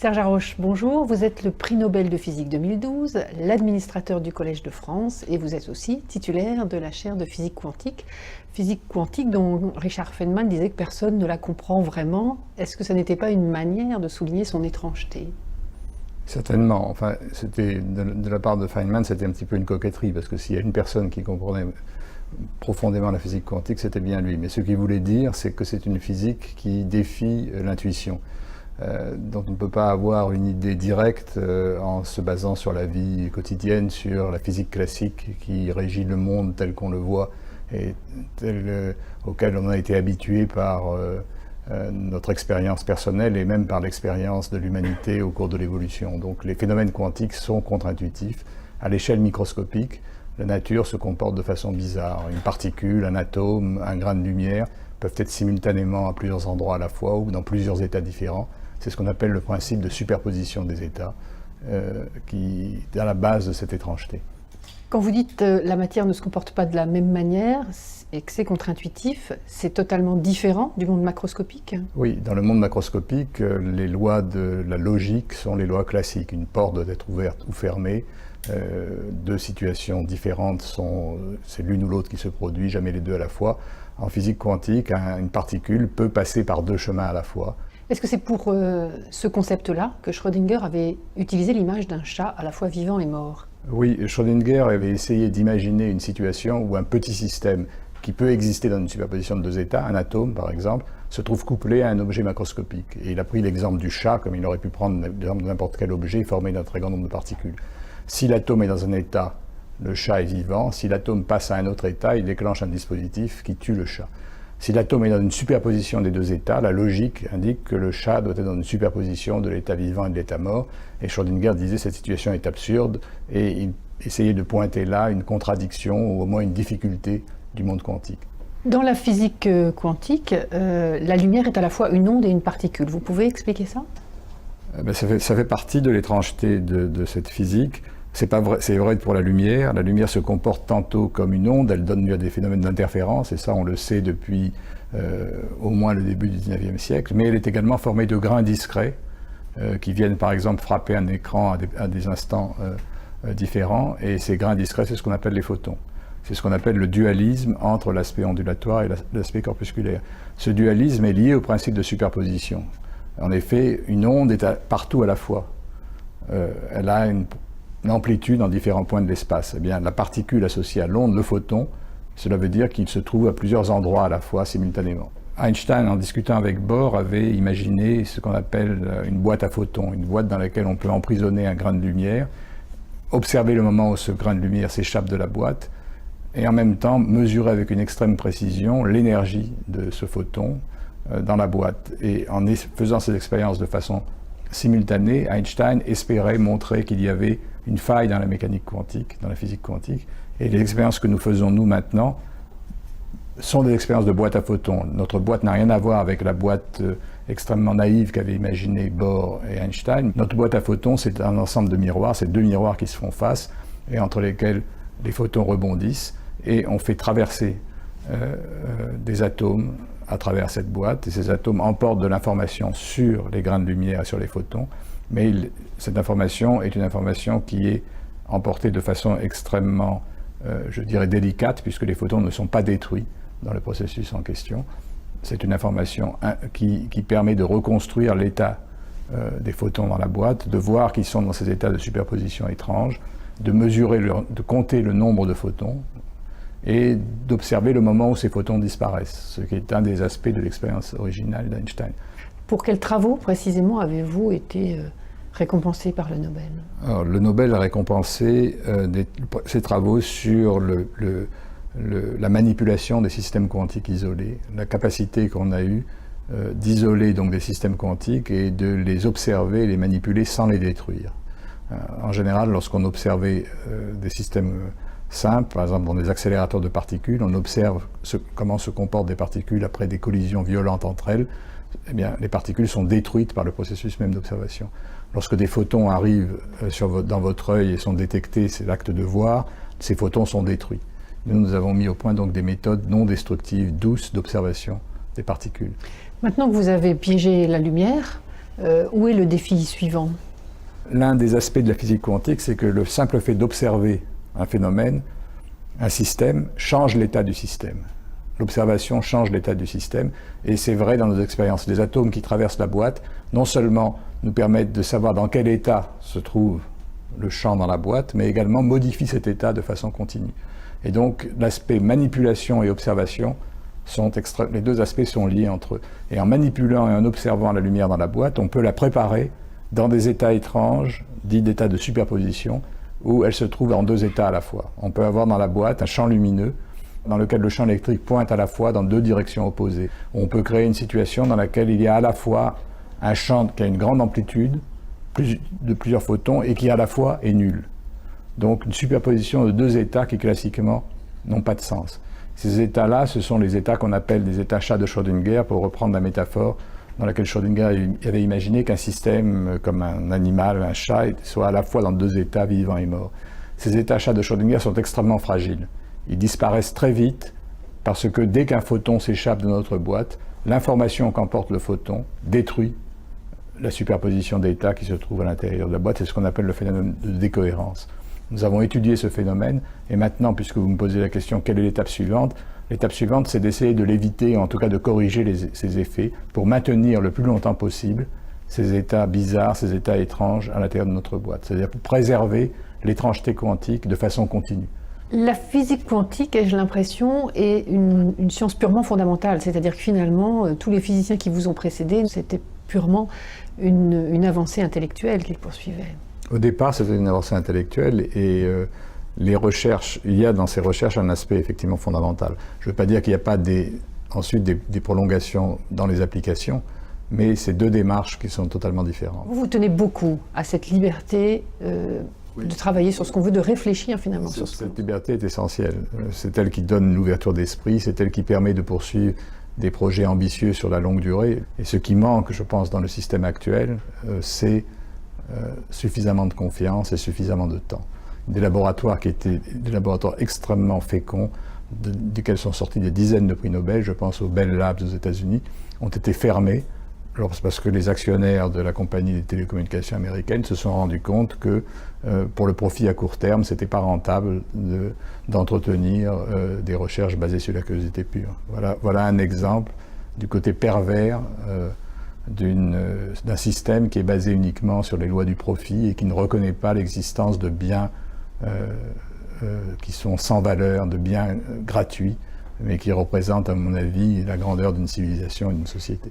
Serge Haroche, bonjour. Vous êtes le prix Nobel de physique 2012, l'administrateur du Collège de France et vous êtes aussi titulaire de la chaire de physique quantique dont Richard Feynman disait que personne ne la comprend vraiment. Est-ce que ça n'était pas une manière de souligner son étrangeté? Certainement. Enfin, c'était de la part de Feynman, c'était un petit peu une coquetterie, parce que s'il y a une personne qui comprenait profondément la physique quantique, c'était bien lui. Mais ce qu'il voulait dire, c'est que c'est une physique qui défie l'intuition. Donc on ne peut pas avoir une idée directe en se basant sur la vie quotidienne, sur la physique classique qui régit le monde tel qu'on le voit et auquel on a été habitué par notre expérience personnelle et même par l'expérience de l'humanité au cours de l'évolution. Donc les phénomènes quantiques sont contre-intuitifs. À l'échelle microscopique, la nature se comporte de façon bizarre. Une particule, un atome, un grain de lumière peuvent être simultanément à plusieurs endroits à la fois ou dans plusieurs états différents. C'est ce qu'on appelle le principe de superposition des états, qui est à la base de cette étrangeté. Quand vous dites la matière ne se comporte pas de la même manière et que c'est contre-intuitif, c'est totalement différent du monde macroscopique? Oui, dans le monde macroscopique, les lois de la logique sont les lois classiques. Une porte doit être ouverte ou fermée. Deux situations différentes c'est l'une ou l'autre qui se produit, jamais les deux à la fois. En physique quantique, une particule peut passer par deux chemins à la fois. Est-ce que c'est pour ce concept-là que Schrödinger avait utilisé l'image d'un chat à la fois vivant et mort? Oui, Schrödinger avait essayé d'imaginer une situation où un petit système qui peut exister dans une superposition de deux états, un atome par exemple, se trouve couplé à un objet macroscopique. Et il a pris l'exemple du chat, comme il aurait pu prendre l'exemple de n'importe quel objet formé d'un très grand nombre de particules. Si l'atome est dans un état, le chat est vivant. Si l'atome passe à un autre état, il déclenche un dispositif qui tue le chat. Si l'atome est dans une superposition des deux états, la logique indique que le chat doit être dans une superposition de l'état vivant et de l'état mort. Et Schrödinger disait que cette situation est absurde et il essayait de pointer là une contradiction ou au moins une difficulté du monde quantique. Dans la physique quantique, la lumière est à la fois une onde et une particule. Vous pouvez expliquer ça? Ça fait partie de l'étrangeté de cette physique. C'est vrai pour la lumière. La lumière se comporte tantôt comme une onde, elle donne lieu à des phénomènes d'interférence, et ça on le sait depuis au moins le début du XIXe siècle, mais elle est également formée de grains discrets qui viennent par exemple frapper un écran à des instants différents, et ces grains discrets, c'est ce qu'on appelle les photons. C'est ce qu'on appelle le dualisme entre l'aspect ondulatoire et l'aspect corpusculaire. Ce dualisme est lié au principe de superposition. En effet, une onde est partout à la fois. Elle a une amplitude en différents points de l'espace. Eh bien, la particule associée à l'onde, le photon, cela veut dire qu'il se trouve à plusieurs endroits à la fois, simultanément. Einstein, en discutant avec Bohr, avait imaginé ce qu'on appelle une boîte à photons, une boîte dans laquelle on peut emprisonner un grain de lumière, observer le moment où ce grain de lumière s'échappe de la boîte, et en même temps mesurer avec une extrême précision l'énergie de ce photon dans la boîte. Et en faisant ces expériences de façon simultanée, Einstein espérait montrer qu'il y avait une faille dans la mécanique quantique, dans la physique quantique. Et les expériences que nous faisons, nous, maintenant, sont des expériences de boîte à photons. Notre boîte n'a rien à voir avec la boîte extrêmement naïve qu'avaient imaginé Bohr et Einstein. Notre boîte à photons, c'est un ensemble de miroirs, c'est deux miroirs qui se font face, et entre lesquels les photons rebondissent, et on fait traverser des atomes à travers cette boîte, et ces atomes emportent de l'information sur les grains de lumière et sur les photons, mais cette information est une information qui est emportée de façon extrêmement, je dirais, délicate, puisque les photons ne sont pas détruits dans le processus en question. C'est une information qui permet de reconstruire l'état des photons dans la boîte, de voir qu'ils sont dans ces états de superposition étranges, de mesurer, de compter le nombre de photons, et d'observer le moment où ces photons disparaissent, ce qui est un des aspects de l'expérience originale d'Einstein. Pour quels travaux précisément avez-vous été récompensé par le Nobel? Alors, le Nobel a récompensé ses travaux sur la manipulation des systèmes quantiques isolés, la capacité qu'on a eue d'isoler donc des systèmes quantiques et de les observer et les manipuler sans les détruire. En général, lorsqu'on observait des systèmes simples, par exemple dans des accélérateurs de particules, on observe comment se comportent des particules après des collisions violentes entre elles. Eh bien, les particules sont détruites par le processus même d'observation. Lorsque des photons arrivent dans votre œil et sont détectés, c'est l'acte de voir, ces photons sont détruits. Nous avons mis au point donc des méthodes non destructives, douces d'observation des particules. Maintenant que vous avez piégé la lumière, Où est le défi suivant? L'un des aspects de la physique quantique, c'est que le simple fait d'observer un phénomène, un système, change l'état du système. L'observation change l'état du système, et c'est vrai dans nos expériences. Les atomes qui traversent la boîte, non seulement nous permettent de savoir dans quel état se trouve le champ dans la boîte, mais également modifient cet état de façon continue. Et donc l'aspect manipulation et observation, les deux aspects sont liés entre eux. Et en manipulant et en observant la lumière dans la boîte, on peut la préparer dans des états étranges, dits d'états de superposition, où elle se trouve en deux états à la fois. On peut avoir dans la boîte un champ lumineux dans lequel le champ électrique pointe à la fois dans deux directions opposées. On peut créer une situation dans laquelle il y a à la fois un champ qui a une grande amplitude, de plusieurs photons, et qui à la fois est nul. Donc une superposition de deux états qui classiquement n'ont pas de sens. Ces états-là, ce sont les états qu'on appelle des états chat de Schrödinger, pour reprendre la métaphore dans laquelle Schrödinger avait imaginé qu'un système comme un animal, un chat, soit à la fois dans deux états vivants et morts. Ces états chat de Schrödinger sont extrêmement fragiles. Ils disparaissent très vite parce que dès qu'un photon s'échappe de notre boîte, l'information qu'emporte le photon détruit la superposition d'états qui se trouve à l'intérieur de la boîte. C'est ce qu'on appelle le phénomène de décohérence. Nous avons étudié ce phénomène, et maintenant, puisque vous me posez la question, quelle est l'étape suivante? L'étape suivante, c'est d'essayer de l'éviter, en tout cas de corriger ces effets, pour maintenir le plus longtemps possible ces états bizarres, ces états étranges à l'intérieur de notre boîte. C'est-à-dire pour préserver l'étrangeté quantique de façon continue. La physique quantique, ai-je l'impression, est une science purement fondamentale. C'est-à-dire que finalement, tous les physiciens qui vous ont précédé, c'était purement une avancée intellectuelle qu'ils poursuivaient. Au départ, c'était une avancée intellectuelle, et les recherches, il y a dans ces recherches un aspect effectivement fondamental. Je ne veux pas dire qu'il n'y a pas ensuite des prolongations dans les applications, mais c'est deux démarches qui sont totalement différentes. Vous tenez beaucoup à cette liberté de travailler sur ce qu'on veut, de réfléchir finalement sur ce qu'on veut. Cette liberté est essentielle. C'est elle qui donne l'ouverture d'esprit, c'est elle qui permet de poursuivre des projets ambitieux sur la longue durée. Et ce qui manque, je pense, dans le système actuel, c'est suffisamment de confiance et suffisamment de temps. Des laboratoires qui étaient des laboratoires extrêmement féconds, duquel sont sortis des dizaines de prix Nobel, je pense aux Bell Labs aux États-Unis, ont été fermés parce que les actionnaires de la compagnie des télécommunications américaines se sont rendus compte que pour le profit à court terme, ce n'était pas rentable d'entretenir des recherches basées sur la curiosité pure. Voilà un exemple du côté pervers d'un système qui est basé uniquement sur les lois du profit et qui ne reconnaît pas l'existence de biens qui sont sans valeur, de biens gratuits, mais qui représentent, à mon avis, la grandeur d'une civilisation et d'une société.